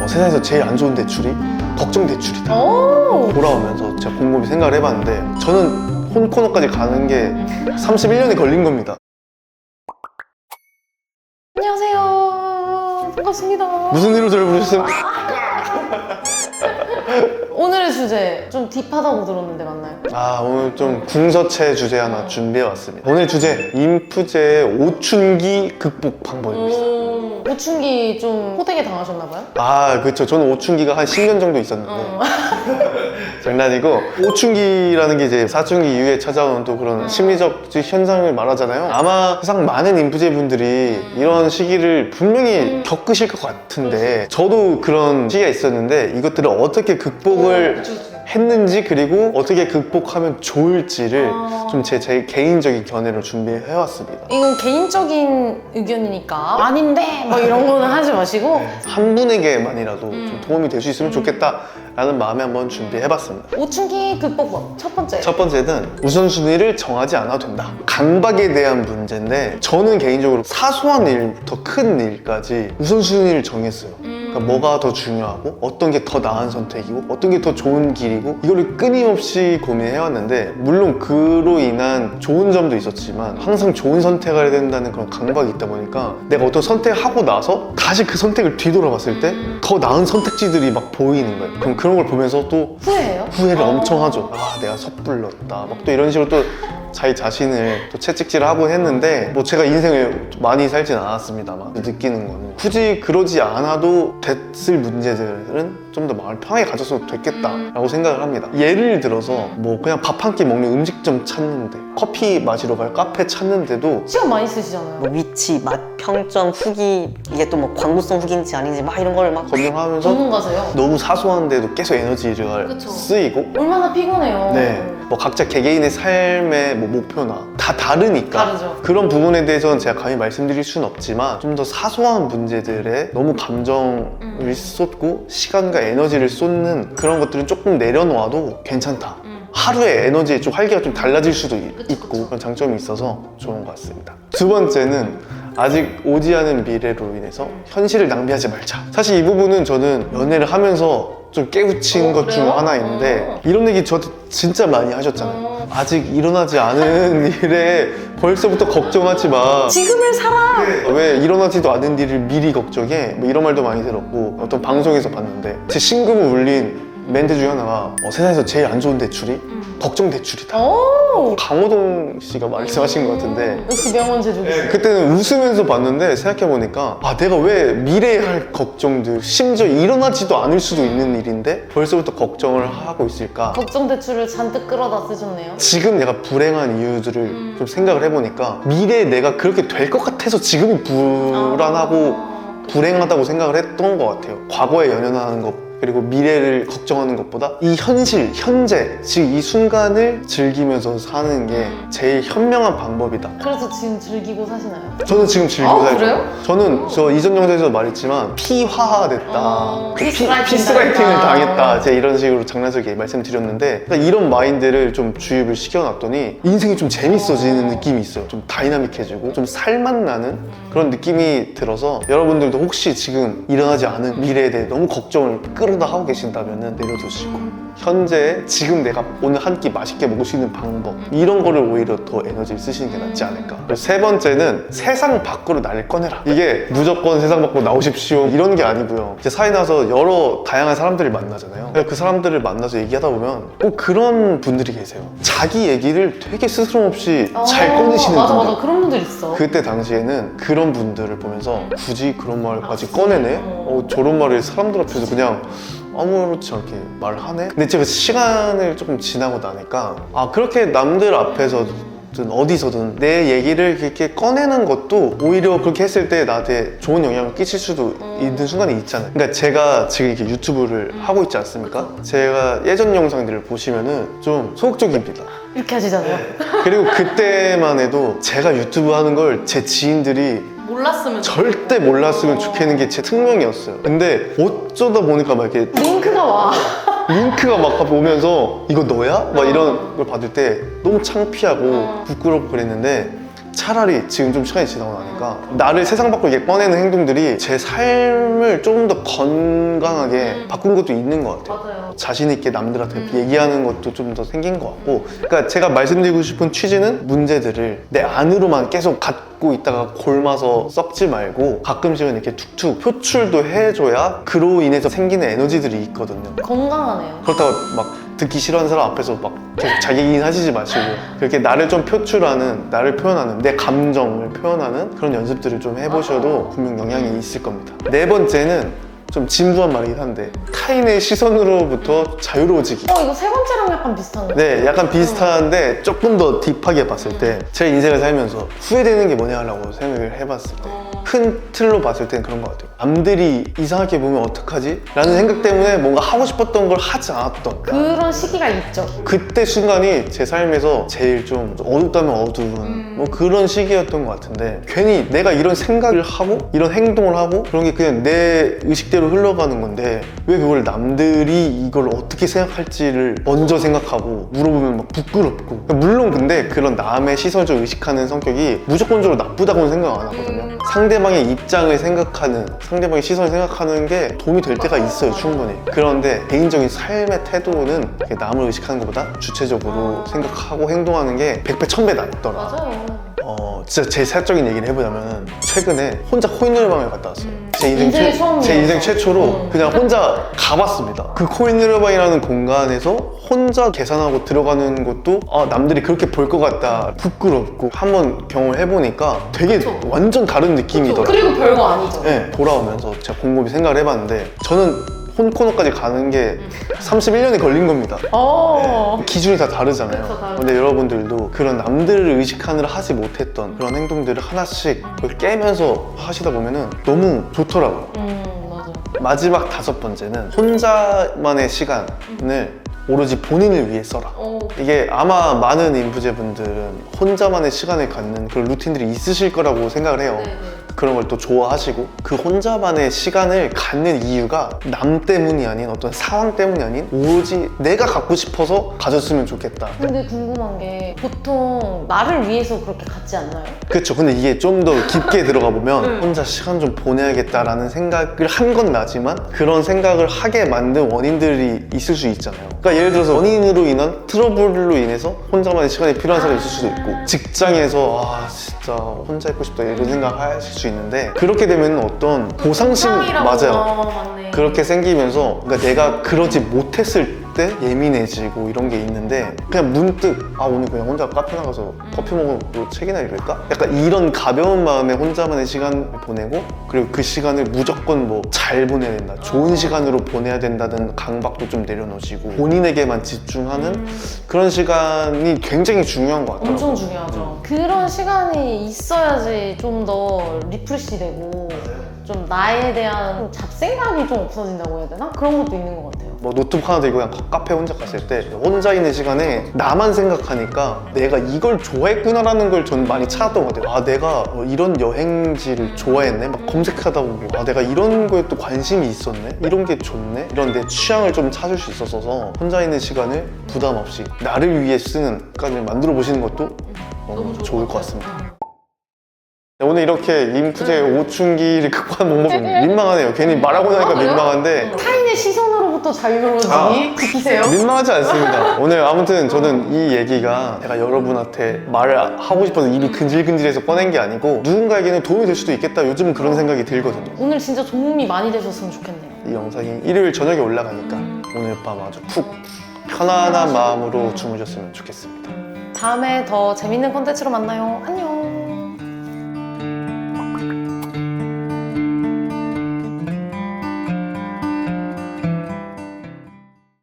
세상에서 제일 안 좋은 대출이 걱정 대출이다. 돌아오면서 제가 곰곰이 생각을 해봤는데 저는 홈코너까지 가는 게 31년이 걸린 겁니다. 안녕하세요. 반갑습니다. 무슨 일로 저를 부르셨어요? 오늘의 주제 좀 딥하다고 들었는데 맞나요? 오늘 좀 궁서체 주제 하나 준비해왔습니다. 오늘 주제 인프제의 오춘기 극복 방법입니다. 오춘기 좀 호되게 당하셨나봐요? 그렇죠. 저는 오춘기가 한 10년 정도 있었는데 장난이고, 오춘기라는 게 이제 사춘기 이후에 찾아오는 또 그런 심리적 현상을 말하잖아요. 아마 세상 많은 인프제 분들이 이런 시기를 분명히 겪으실 것 같은데, 저도 그런 시기가 있었는데 이것들을 어떻게 극복을 했는지, 그리고 어떻게 극복하면 좋을지를 좀 제 개인적인 견해로 준비해왔습니다. 이건 개인적인 의견이니까 아닌데 뭐 이런 거는 하지 마시고 한 분에게만이라도 좀 도움이 될 수 있으면 좋겠다라는 마음에 한번 준비해봤습니다. 오춘기 극복법 첫 번째. 첫 번째는 우선순위를 정하지 않아도 된다. 강박에 대한 문제인데, 저는 개인적으로 사소한 일부터 큰 일까지 우선순위를 정했어요. 그러니까 뭐가 더 중요하고 어떤 게 더 나은 선택이고 어떤 게 더 좋은 길이고, 이거를 끊임없이 고민해왔는데, 물론 그로 인한 좋은 점도 있었지만 항상 좋은 선택을 해야 된다는 그런 강박이 있다 보니까 내가 어떤 선택을 하고 나서 다시 그 선택을 뒤돌아봤을 때 더 나은 선택지들이 막 보이는 거예요. 그럼 그런 걸 보면서 또 후회해요? 후회를 엄청 하죠. 내가 섣불렀다. 막 또 이런 식으로 또 자기 자신을 또 채찍질을 하고 했는데, 뭐 제가 인생을 많이 살진 않았습니다만 느끼는 거는 굳이 그러지 않아도 됐을 문제들은 좀 더 마음을 편하게 가졌어도 됐겠다라고 생각을 합니다. 예를 들어서 뭐 그냥 밥 한 끼 먹는 음식점 찾는데, 커피 마시러 갈 카페 찾는데도 시간 많이 쓰시잖아요. 뭐 위치, 맛, 평점, 후기, 이게 또 뭐 광고성 후기인지 아닌지 막 이런 걸 막 검증하면서 전문가세요. 너무 사소한데도 계속 에너지가 그쵸. 쓰이고, 얼마나 피곤해요. 네, 뭐 각자 개개인의 삶의 뭐 목표나 다 다르니까 다르죠. 그런 부분에 대해서는 제가 감히 말씀드릴 수는 없지만, 좀 더 사소한 문제들에 너무 감정을 쏟고 시간과 에너지를 쏟는 그런 것들은 조금 내려놓아도 괜찮다. 하루에 에너지의 좀 활기가 좀 달라질 수도 있고, 그런 장점이 있어서 좋은 것 같습니다. 두 번째는 아직 오지 않은 미래로 인해서 현실을 낭비하지 말자. 사실 이 부분은 저는 연애를 하면서 좀 깨우친 것 중 그래요? 하나인데, 이런 얘기 저한테 진짜 많이 하셨잖아요. 아직 일어나지 않은 일에 벌써부터 걱정하지 마. 지금을 살아! 왜 일어나지도 않은 일을 미리 걱정해? 뭐 이런 말도 많이 들었고, 어떤 방송에서 봤는데 제 심금을 울린 멘트 중에 하나가 세상에서 제일 안 좋은 대출이 걱정 대출이다. 강호동 씨가 말씀하신 것 같은데, 역시 명언 제조기. 그때는 웃으면서 봤는데 생각해보니까 내가 왜 미래에 할 걱정들, 심지어 일어나지도 않을 수도 있는 일인데 벌써부터 걱정을 하고 있을까? 걱정 대출을 잔뜩 끌어다 쓰셨네요. 지금 내가 불행한 이유들을 좀 생각을 해보니까, 미래에 내가 그렇게 될 것 같아서 지금이 불안하고 불행하다고 생각을 했던 것 같아요. 과거에 연연하는 것, 그리고 미래를 걱정하는 것보다 이 현실, 현재, 즉 이 순간을 즐기면서 사는 게 제일 현명한 방법이다. 그래서 지금 즐기고 사시나요? 저는 지금 즐기고 살죠. 그래요? 저는 저 이전 영상에서 말했지만 피화됐다. 피스라이팅을 피스라이팅을 당했다. 제가 이런 식으로 장난스럽게 말씀드렸는데, 그러니까 이런 마인드를 좀 주입을 시켜놨더니 인생이 좀 재밌어지는 느낌이 있어요. 좀 다이나믹해지고 좀 살맛나는 그런 느낌이 들어서, 여러분들도 혹시 지금 일어나지 않은 미래에 대해 너무 걱정을 끌어다 하고 계신다면 내려두시고, 현재 지금 내가 오늘 한 끼 맛있게 먹을 수 있는 방법, 이런 거를 오히려 더 에너지를 쓰시는 게 낫지 않을까. 그리고 세 번째는 세상 밖으로 나를 꺼내라. 이게 무조건 세상 밖으로 나오십시오 이런 게 아니고요. 이제 사회 나서 여러 다양한 사람들을 만나잖아요. 그 사람들을 만나서 얘기하다 보면 꼭 그런 분들이 계세요. 자기 얘기를 되게 스스럼 없이 잘 꺼내시는 맞아, 분들. 맞아. 그런 분들 있어. 그때 당시에는 그런 분들을 보면서 굳이 그런 말까지 꺼내네? 저런 말을 사람들 앞에서 그냥 아무렇지 않게 말하네? 근데 제가 시간을 조금 지나고 나니까 그렇게 남들 앞에서든 어디서든 내 얘기를 그렇게 꺼내는 것도 오히려 그렇게 했을 때 나한테 좋은 영향을 끼칠 수도 있는 순간이 있잖아요. 그러니까 제가 지금 이렇게 유튜브를 하고 있지 않습니까? 제가 예전 영상들을 보시면은 좀 소극적입니다. 이렇게 하시잖아요. 그리고 그때만 해도 제가 유튜브 하는 걸 제 지인들이 몰랐으면 절대 몰랐으면 좋겠는 게 제 특명이었어요. 근데 어쩌다 보니까 막 이렇게 링크가 와. 링크가 막 오면서 이거 너야? 막 이런 걸 받을 때 너무 창피하고 부끄럽고 그랬는데, 차라리 지금 좀 시간이 지나고 나니까 나를 세상 밖으로 이렇게 꺼내는 행동들이 제 삶을 좀 더 건강하게 바꾼 것도 있는 것 같아요. 맞아요. 자신 있게 남들한테 얘기하는 것도 좀 더 생긴 것 같고, 그러니까 제가 말씀드리고 싶은 취지는 문제들을 내 안으로만 계속 갖고 있다가 골마서 썩지 말고 가끔씩은 이렇게 툭툭 표출도 해줘야 그로 인해서 생기는 에너지들이 있거든요. 건강하네요. 그렇다고 막 듣기 싫어하는 사람 앞에서 막 계속 자기 얘기는 하시지 마시고 그렇게 나를 좀 표출하는, 나를 표현하는, 내 감정을 표현하는 그런 연습들을 좀 해보셔도 분명 영향이 있을 겁니다. 네 번째는 좀 진부한 말이긴 한데, 타인의 시선으로부터 자유로워지기. 이거 세 번째랑 약간 비슷한데? 네, 약간 비슷한데 조금 더 딥하게 봤을 때 제 인생을 살면서 후회되는 게 뭐냐 하려고 생각을 해봤을 때 큰 틀로 봤을 때는 그런 것 같아요. 남들이 이상하게 보면 어떡하지? 라는 생각 때문에 뭔가 하고 싶었던 걸 하지 않았던 그런 시기가 있죠. 그때 순간이 제 삶에서 제일 좀 어둡다면 어두운 뭐 그런 시기였던 것 같은데, 괜히 내가 이런 생각을 하고 이런 행동을 하고 그런 게 그냥 내 의식대로 흘러가는 건데 왜 그걸 남들이 이걸 어떻게 생각할지를 먼저 생각하고 물어보면 막 부끄럽고. 물론 근데 그런 남의 시선을 좀 의식하는 성격이 무조건적으로 나쁘다고는 생각 안 하거든요. 상대방의 입장을 생각하는, 상대방의 시선을 생각하는 게 도움이 될 때가 있어요, 충분히. 그런데 개인적인 삶의 태도는 이렇게 남을 의식하는 것보다 주체적으로 생각하고 행동하는 게 100배 1000배 낫더라. 맞아요. 진짜 제 사적인 얘기를 해보자면 최근에 혼자 코인 노래방을 갔다 왔어요. 제 인생의 인생 최초로 그냥 혼자 가봤습니다. 그 코인 노래방이라는 공간에서 혼자 계산하고 들어가는 것도 남들이 그렇게 볼 것 같다, 부끄럽고, 한번 경험을 해보니까 되게 완전 다른 느낌이더라고요. 그리고 별거 아니죠. 네, 돌아오면서 제가 곰곰이 생각을 해봤는데 저는 홈코너까지 가는 게 31년이 걸린 겁니다. 기준이 다 다르잖아요. 그쵸, 다르죠. 근데 여러분들도 그런 남들을 의식하느라 하지 못했던 그런 행동들을 하나씩 그걸 깨면서 하시다 보면은 너무 좋더라고요. 맞아요. 마지막 5번째는 혼자만의 시간을 오로지 본인을 위해 써라. 이게 아마 많은 인프제분들은 혼자만의 시간을 갖는 그런 루틴들이 있으실 거라고 생각을 해요. 네네. 그런 걸 또 좋아하시고, 그 혼자만의 시간을 갖는 이유가 남 때문이 아닌, 어떤 상황 때문이 아닌 오로지 내가 갖고 싶어서 가졌으면 좋겠다. 근데 궁금한 게 보통 나를 위해서 그렇게 갖지 않나요? 그렇죠. 근데 이게 좀 더 깊게 들어가 보면 혼자 시간 좀 보내야겠다라는 생각을 한 건 나지만 그런 생각을 하게 만든 원인들이 있을 수 있잖아요. 그러니까 예를 들어서 연인으로 인한 트러블로 인해서 혼자만의 시간이 필요한 사람이 있을 수도 있고, 직장에서 진짜 혼자 있고 싶다 이런 생각 하실 수 있는데, 그렇게 되면 어떤 보상심, 맞아요. 맞네. 그렇게 생기면서 그러니까 내가 그러지 못했을 때 예민해지고 이런 게 있는데, 그냥 문득 오늘 그냥 혼자 카페 나가서 커피 먹고 책이나 읽을까? 약간 이런 가벼운 마음에 혼자만의 시간을 보내고, 그리고 그 시간을 무조건 뭐 잘 보내야 된다, 좋은 시간으로 보내야 된다는 강박도 좀 내려놓으시고 본인에게만 집중하는 그런 시간이 굉장히 중요한 것 같아요. 엄청 중요하죠. 그런 시간이 있어야지 좀 더 리프레시 되고 좀 나에 대한 잡생각이 좀 없어진다고 해야 되나? 그런 것도 있는 것 같아요. 뭐 노트북 하나 들고 그냥 카페 혼자 갔을 때 혼자 있는 시간에 나만 생각하니까 내가 이걸 좋아했구나라는 걸 전 많이 찾았던 것 같아요. 내가 이런 여행지를 좋아했네? 막 검색하다 보고 내가 이런 거에 또 관심이 있었네? 이런 게 좋네? 이런 내 취향을 좀 찾을 수 있어서 혼자 있는 시간을 부담 없이 나를 위해 쓰는 습관을 만들어 보시는 것도 너무 좋을 것 같습니다. 오늘 이렇게 림프제 5춘기를 극복하는 방법이 민망하네요. 괜히 말하고 나니까 민망한데 타인의 시선으로부터 자유로워지기? 지키세요? 민망하지 않습니다. 오늘 아무튼 저는 이 얘기가 제가 여러분한테 말을 하고 싶어서 입이 근질근질해서 꺼낸 게 아니고 누군가에게는 도움이 될 수도 있겠다, 요즘은 그런 생각이 들거든요. 오늘 진짜 도움이 많이 되셨으면 좋겠네요. 이 영상이 일요일 저녁에 올라가니까 오늘 밤 아주 푹 편안한 마음으로 주무셨으면 좋겠습니다. 다음에 더 재밌는 콘텐츠로 만나요. 안녕.